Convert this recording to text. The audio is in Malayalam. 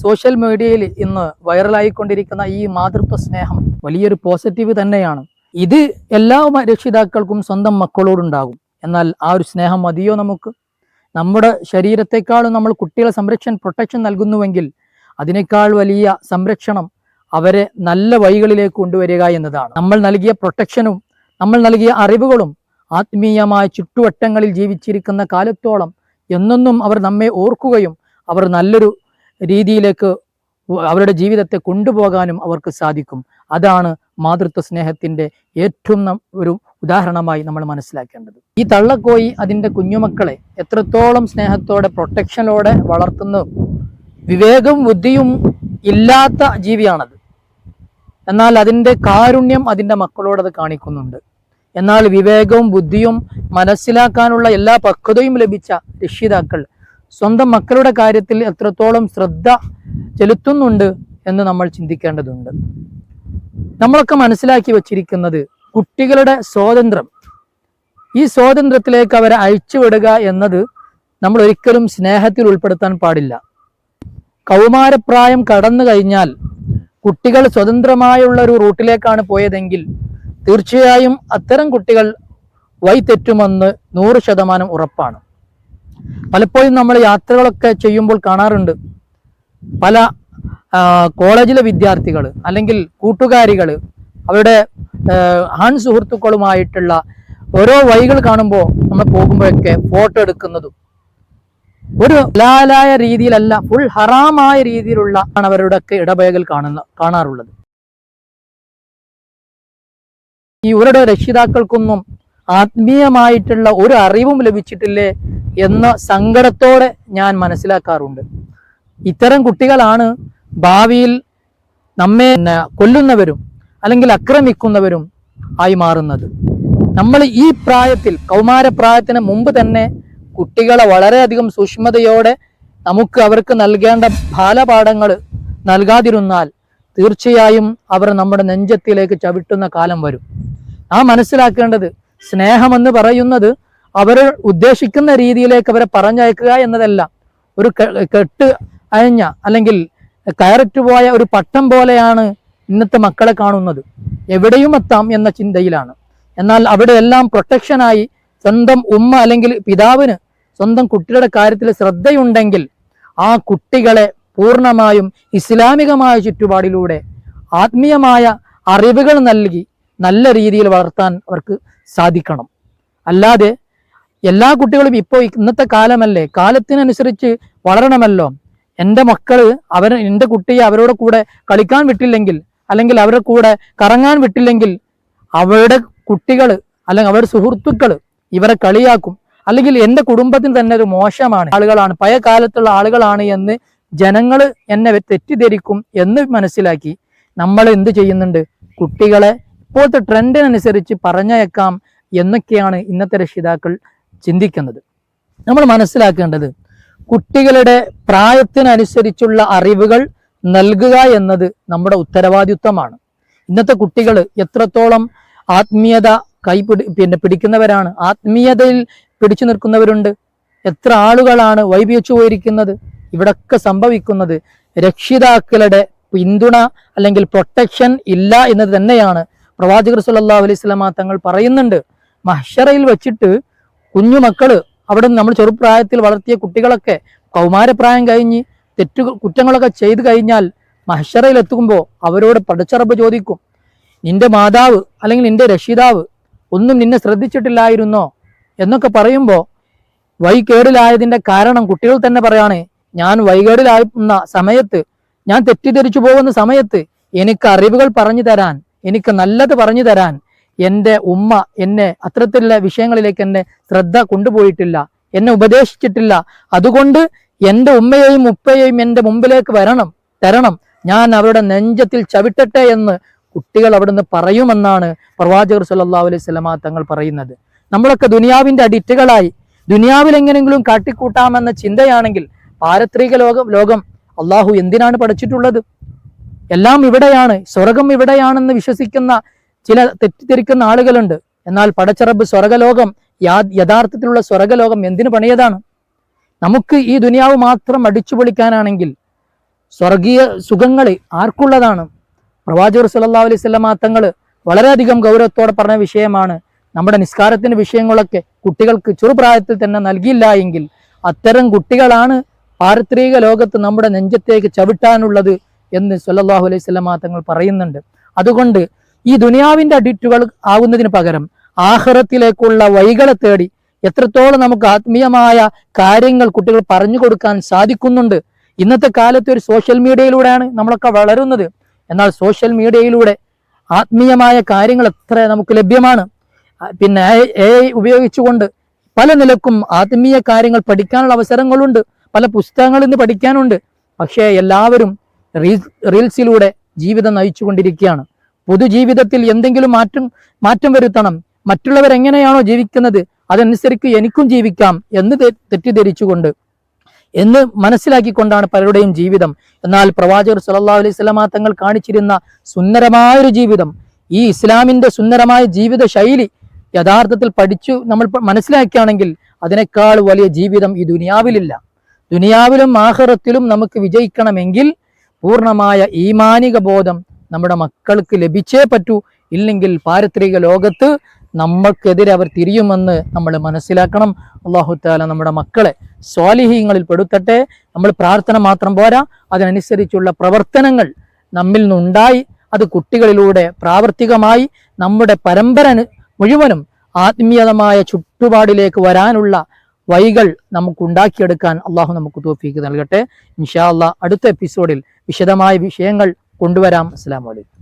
സോഷ്യൽ മീഡിയയിൽ ഇന്ന് വൈറലായിക്കൊണ്ടിരിക്കുന്ന ഈ മാതൃത്വ സ്നേഹം വലിയൊരു പോസിറ്റീവ് തന്നെയാണ്. ഇത് എല്ലാ രക്ഷിതാക്കൾക്കും സ്വന്തം മക്കളോടുണ്ടാകും. എന്നാൽ ആ ഒരു സ്നേഹം മതിയോ നമുക്ക്? നമ്മുടെ ശരീരത്തെക്കാളും നമ്മൾ കുട്ടികളെ പ്രൊട്ടക്ഷൻ നൽകുന്നുവെങ്കിൽ അതിനേക്കാൾ വലിയ സംരക്ഷണം അവരെ നല്ല വഴികളിലേക്ക് കൊണ്ടുവരിക എന്നതാണ്. നമ്മൾ നൽകിയ പ്രൊട്ടക്ഷനും നമ്മൾ നൽകിയ അറിവുകളും ആത്മീയമായ ചുറ്റുവട്ടങ്ങളിൽ ജീവിച്ചിരിക്കുന്ന കാലത്തോളം എന്നൊന്നും അവർ നമ്മെ ഓർക്കുകയും അവർ നല്ലൊരു രീതിയിലേക്ക് അവരുടെ ജീവിതത്തെ കൊണ്ടുപോകാനും അവർക്ക് സാധിക്കും. അതാണ് മാതൃത്വ സ്നേഹത്തിൻ്റെ ഏറ്റവും ഒരു ഉദാഹരണമായി നമ്മൾ മനസ്സിലാക്കേണ്ടത്. ഈ തള്ളക്കോയി അതിൻ്റെ കുഞ്ഞുമക്കളെ എത്രത്തോളം സ്നേഹത്തോടെ പ്രൊട്ടക്ഷനോടെ വളർത്തുന്നു. വിവേകവും ബുദ്ധിയും ഇല്ലാത്ത ജീവിയാണത്. എന്നാൽ അതിൻ്റെ കാരുണ്യം അതിൻ്റെ മക്കളോടത് കാണിക്കുന്നുണ്ട്. എന്നാൽ വിവേകവും ബുദ്ധിയും മനസ്സിലാക്കാനുള്ള എല്ലാ പക്വതയും ലഭിച്ച രക്ഷിതാക്കൾ സ്വന്തം മക്കളുടെ കാര്യത്തിൽ എത്രത്തോളം ശ്രദ്ധ ചെലുത്തുന്നുണ്ട് എന്ന് നമ്മൾ ചിന്തിക്കേണ്ടതുണ്ട്. നമ്മളൊക്കെ മനസ്സിലാക്കി വച്ചിരിക്കുന്നത് കുട്ടികളുടെ സ്വാതന്ത്ര്യം, ഈ സ്വാതന്ത്ര്യത്തിലേക്ക് അവരെ അഴിച്ചുവിടുക എന്നത് നമ്മൾ ഒരിക്കലും സ്നേഹത്തിൽ ഉൾപ്പെടുത്താൻ പാടില്ല. കൗമാരപ്രായം കടന്നു കഴിഞ്ഞാൽ കുട്ടികൾ സ്വതന്ത്രമായുള്ള ഒരു റൂട്ടിലേക്കാണ് പോയതെങ്കിൽ തീർച്ചയായും അത്തരം കുട്ടികൾ വഴിതെറ്റുമെന്ന് 100% ഉറപ്പാണ്. പലപ്പോഴും നമ്മൾ യാത്രകളൊക്കെ ചെയ്യുമ്പോൾ കാണാറുണ്ട്, പല കോളേജിലെ വിദ്യാർത്ഥികൾ അല്ലെങ്കിൽ കൂട്ടുകാരികൾ അവരുടെ ആൺ സുഹൃത്തുക്കളുമായിട്ടുള്ള ഓരോ വഴികൾ കാണുമ്പോൾ നമ്മൾ പോകുമ്പോഴൊക്കെ ഫോട്ടോ എടുക്കുന്നതും ഒരു ഹലാലായ രീതിയിലല്ല, ഫുൾ ഹറാമായ രീതിയിലുള്ള അവരുടെയൊക്കെ ഇടപഴകൽ കാണാറുള്ളത്. ഈ ഇവരുടെ രക്ഷിതാക്കൾക്കൊന്നും ആത്മീയമായിട്ടുള്ള ഒരു അറിവും ലഭിച്ചിട്ടില്ലേ എന്ന സങ്കടത്തോടെ ഞാൻ മനസ്സിലാക്കാറുണ്ട്. ഇത്തരം കുട്ടികളാണ് ഭാവിയിൽ നമ്മെ കൊല്ലുന്നവരും അല്ലെങ്കിൽ ആക്രമിക്കുന്നവരും ആയി മാറുന്നത്. നമ്മൾ ഈ പ്രായത്തിൽ, കൗമാരപ്രായത്തിന് മുമ്പ് തന്നെ കുട്ടികളെ വളരെയധികം സൂക്ഷ്മതയോടെ നമുക്ക് അവർക്ക് നൽകേണ്ട ബാലപാഠങ്ങൾ നൽകാതിരുന്നാൽ തീർച്ചയായും അവർ നമ്മുടെ നെഞ്ചത്തിലേക്ക് ചവിട്ടുന്ന കാലം വരും. മനസ്സിലാക്കേണ്ടത് സ്നേഹമെന്ന് പറയുന്നത് അവർ ഉദ്ദേശിക്കുന്ന രീതിയിലേക്ക് അവരെ പറഞ്ഞയക്കുക എന്നതല്ല. ഒരു കെട്ട് അയഞ്ഞ അല്ലെങ്കിൽ കയറിറ്റ് പോയ ഒരു പട്ടം പോലെയാണ് ഇന്നത്തെ മക്കളെ കാണുന്നത്. എവിടെയും എത്താം എന്ന ചിന്തയിലാണ്. എന്നാൽ അവിടെയെല്ലാം പ്രൊട്ടക്ഷനായി സ്വന്തം ഉമ്മ അല്ലെങ്കിൽ പിതാവിന് സ്വന്തം കുട്ടികളുടെ കാര്യത്തിൽ ശ്രദ്ധയുണ്ടെങ്കിൽ ആ കുട്ടികളെ പൂർണ്ണമായും ഇസ്ലാമികമായ ചുറ്റുപാടിലൂടെ ആത്മീയമായ അറിവുകൾ നൽകി നല്ല രീതിയിൽ വളർത്താൻ അവർക്ക് സാധിക്കണം. അല്ലാതെ എല്ലാ കുട്ടികളും ഇപ്പോൾ ഇന്നത്തെ കാലമല്ലേ, കാലത്തിനനുസരിച്ച് വളരണമല്ലോ. എൻ്റെ മക്കള് എൻ്റെ കുട്ടിയെ അവരുടെ കൂടെ കളിക്കാൻ വിട്ടില്ലെങ്കിൽ അല്ലെങ്കിൽ അവരുടെ കൂടെ കറങ്ങാൻ വിട്ടില്ലെങ്കിൽ അവരുടെ കുട്ടികൾ അല്ലെങ്കിൽ അവരുടെ സുഹൃത്തുക്കൾ ഇവരെ കളിയാക്കും, അല്ലെങ്കിൽ എൻ്റെ കുടുംബത്തിന് തന്നെ ഒരു മോശമാണ് ആളുകളാണ്, പഴയ കാലത്തുള്ള ആളുകളാണ് എന്ന് ജനങ്ങൾ എന്നെ തെറ്റിദ്ധരിക്കും എന്ന് മനസ്സിലാക്കി നമ്മൾ എന്ത് ചെയ്യുന്നുണ്ട്? കുട്ടികളെ ഇപ്പോഴത്തെ ട്രെൻഡിനനുസരിച്ച് പറഞ്ഞയക്കാം എന്നൊക്കെയാണ് ഇന്നത്തെ രക്ഷിതാക്കൾ ചിന്തിക്കുന്നത്. നമ്മൾ മനസ്സിലാക്കേണ്ടത് കുട്ടികളുടെ പ്രായത്തിനനുസരിച്ചുള്ള അറിവുകൾ നൽകുക എന്നത് നമ്മുടെ ഉത്തരവാദിത്വമാണ്. ഇന്നത്തെ കുട്ടികൾ എത്രത്തോളം ആത്മീയത പിടിക്കുന്നവരാണ്, ആത്മീയതയിൽ പിടിച്ചു നിൽക്കുന്നവരുണ്ട്. എത്ര ആളുകളാണ് വൈപിച്ചു പോയിരിക്കുന്നത്. ഇവിടൊക്കെ സംഭവിക്കുന്നത് രക്ഷിതാക്കളുടെ പിന്തുണ അല്ലെങ്കിൽ പ്രൊട്ടക്ഷൻ ഇല്ല എന്നത് തന്നെയാണ്. പ്രവാചകർ സല്ലല്ലാഹു അലൈഹി വസല്ലമ തങ്ങൾ പറയുന്നുണ്ട്, മഹ്ശറയിൽ വെച്ചിട്ട് കുഞ്ഞുമക്കള് അവിടെ നമ്മൾ ചെറുപ്രായത്തിൽ വളർത്തിയ കുട്ടികളൊക്കെ കൗമാരപ്രായം കഴിഞ്ഞ് കുറ്റങ്ങളൊക്കെ ചെയ്തു കഴിഞ്ഞാൽ മഹ്ശറയിൽ എത്തുമ്പോൾ അവരോട് പടച്ചറബ് ചോദിക്കും, നിന്റെ മാതാവ് അല്ലെങ്കിൽ നിന്റെ രക്ഷിതാവ് ഒന്നും നിന്നെ ശ്രദ്ധിച്ചിട്ടില്ലായിരുന്നോ എന്നൊക്കെ പറയുമ്പോൾ വഴികേടിലായതിൻ്റെ കാരണം കുട്ടികൾ തന്നെ പറയാണ്, ഞാൻ വഴികേടിലാകുന്ന സമയത്ത്, ഞാൻ തെറ്റിദ്ധരിച്ചു പോകുന്ന സമയത്ത് എനിക്ക് അറിവുകൾ പറഞ്ഞു തരാൻ, എനിക്ക് നല്ലത് പറഞ്ഞു തരാൻ എൻ്റെ ഉമ്മ എന്നെ അത്തരത്തിലുള്ള വിഷയങ്ങളിലേക്ക് എന്നെ ശ്രദ്ധ കൊണ്ടുപോയിട്ടില്ല, എന്നെ ഉപദേശിച്ചിട്ടില്ല. അതുകൊണ്ട് എൻ്റെ ഉമ്മയെയും ഉപ്പയെയും എൻ്റെ മുമ്പിലേക്ക് തരണം, ഞാൻ അവരുടെ നെഞ്ചത്തിൽ ചവിട്ടട്ടെ എന്ന് കുട്ടികൾ അവിടുന്ന് പറയുമെന്നാണ് പ്രവാചകർ സല്ലല്ലാഹു അലൈഹി വസല്ലമ തങ്ങൾ പറയുന്നത്. നമ്മളൊക്കെ ദുനിയാവിൻ്റെ അഡിക്റ്റുകളായി ദുനിയാവിൽ എങ്ങനെയെങ്കിലും കാട്ടിക്കൂട്ടാമെന്ന ചിന്തയാണെങ്കിൽ പാരത്രിക ലോകം അള്ളാഹു എന്തിനാണ് പഠിച്ചിട്ടുള്ളത്? എല്ലാം ഇവിടെയാണ്, സ്വർഗം ഇവിടെയാണെന്ന് വിശ്വസിക്കുന്ന ചില തെറ്റിദ്ധരിക്കുന്ന ആളുകളുണ്ട്. എന്നാൽ പടച്ചറബ് സ്വർഗലോകം, യഥാർത്ഥത്തിലുള്ള സ്വർഗലോകം എന്തിനു പണിയതാണ്? നമുക്ക് ഈ ദുനിയാവ് മാത്രം അടിച്ചു പൊളിക്കാനാണെങ്കിൽ സ്വർഗീയ സുഖങ്ങൾ ആർക്കുള്ളതാണ്? പ്രവാചകർ സല്ലല്ലാഹു അലൈഹി വസല്ലമ തങ്ങൾ വളരെയധികം ഗൗരവത്തോടെ പറഞ്ഞ വിഷയമാണ്. നമ്മുടെ നിസ്കാരത്തിന്റെ വിഷയങ്ങളൊക്കെ കുട്ടികൾക്ക് ചെറുപ്രായത്തിൽ തന്നെ നൽകിയില്ല എങ്കിൽ അത്തരം കുട്ടികളാണ് പാരത്രിക ലോകത്ത് നമ്മുടെ നെഞ്ചത്തേക്ക് ചവിട്ടാനുള്ളത് എന്ന് സല്ലല്ലാഹു അലൈഹി വസല്ലമ തങ്ങൾ പറയുന്നുണ്ട്. അതുകൊണ്ട് ഈ ദുനിയാവിന്റെ അഡിക്റ്റുകൾ ആവുന്നതിന് പകരം ആഖിറത്തിലേക്കുള്ള വഴികളെ തേടി എത്രത്തോളം നമുക്ക് ആത്മീയമായ കാര്യങ്ങൾ കുട്ടികൾ പറഞ്ഞു കൊടുക്കാൻ സാധിക്കുന്നുണ്ട്. ഇന്നത്തെ കാലത്ത് ഒരു സോഷ്യൽ മീഡിയയിലൂടെയാണ് നമ്മളൊക്കെ വളരുന്നത്. എന്നാൽ സോഷ്യൽ മീഡിയയിലൂടെ ആത്മീയമായ കാര്യങ്ങൾ എത്ര നമുക്ക് ലഭ്യമാണ്. പിന്നെ AI ഉപയോഗിച്ചുകൊണ്ട് പല നിലക്കും ആത്മീയ കാര്യങ്ങൾ പഠിക്കാനുള്ള അവസരങ്ങളുണ്ട്. പല പുസ്തകങ്ങളിൽ നിന്ന് പഠിക്കാനുണ്ട്. പക്ഷേ എല്ലാവരും റീൽസിലൂടെ ജീവിതം നയിച്ചുകൊണ്ടിരിക്കുകയാണ്. പൊതുജീവിതത്തിൽ എന്തെങ്കിലും മാറ്റം വരുത്തണം, മറ്റുള്ളവരെങ്ങനെയാണോ ജീവിക്കുന്നത് അതനുസരിച്ച് എനിക്കും ജീവിക്കാം എന്ന് തെറ്റിദ്ധരിച്ചുകൊണ്ട് എന്ന് മനസ്സിലാക്കിക്കൊണ്ടാണ് പലരുടെയും ജീവിതം. എന്നാൽ പ്രവാചകർ സല്ലല്ലാഹു അലൈഹി വസല്ലമ തങ്ങൾ കാണിച്ചിരുന്ന സുന്ദരമായൊരു ജീവിതം, ഈ ഇസ്ലാമിന്റെ സുന്ദരമായ ജീവിത ശൈലി യഥാർത്ഥത്തിൽ പഠിച്ചു നമ്മൾ മനസ്സിലാക്കുകയാണെങ്കിൽ അതിനേക്കാൾ വലിയ ജീവിതം ഈ ദുനിയാവിലില്ല. ദുനിയാവിലും ആഖിറത്തിലും നമുക്ക് വിജയിക്കണമെങ്കിൽ പൂർണ്ണമായ ഈമാനിക ബോധം നമ്മുടെ മക്കൾക്ക് ലഭിച്ചേ പറ്റൂ. ഇല്ലെങ്കിൽ പാരത്രിക ലോകത്ത് നമ്മൾക്കെതിരെ അവർ തിരിയുമെന്ന് നമ്മൾ മനസ്സിലാക്കണം. അല്ലാഹു തആല നമ്മുടെ മക്കളെ സ്വാലിഹീങ്ങളിൽ പെടുത്തട്ടെ. നമ്മൾ പ്രാർത്ഥന മാത്രം പോരാ, അതിനനുസരിച്ചുള്ള പ്രവർത്തനങ്ങൾ നമ്മിൽ നിന്നുണ്ടായി അത് കുട്ടികളിലൂടെ പ്രാവർത്തികമായി നമ്മുടെ പരമ്പര മുഴുവനും ആത്മീയമായ ചുറ്റുപാടിലേക്ക് വരാനുള്ള വഴികൾ നമുക്ക് ഉണ്ടാക്കിയെടുക്കാൻ അള്ളാഹു നമുക്ക് തൗഫീഖ് നൽകട്ടെ. ഇൻഷാ അല്ലാഹ് അടുത്ത എപ്പിസോഡിൽ വിശദമായ വിഷയങ്ങൾ കൊണ്ടുവരാം. അസ്സലാമു അലൈക്കും.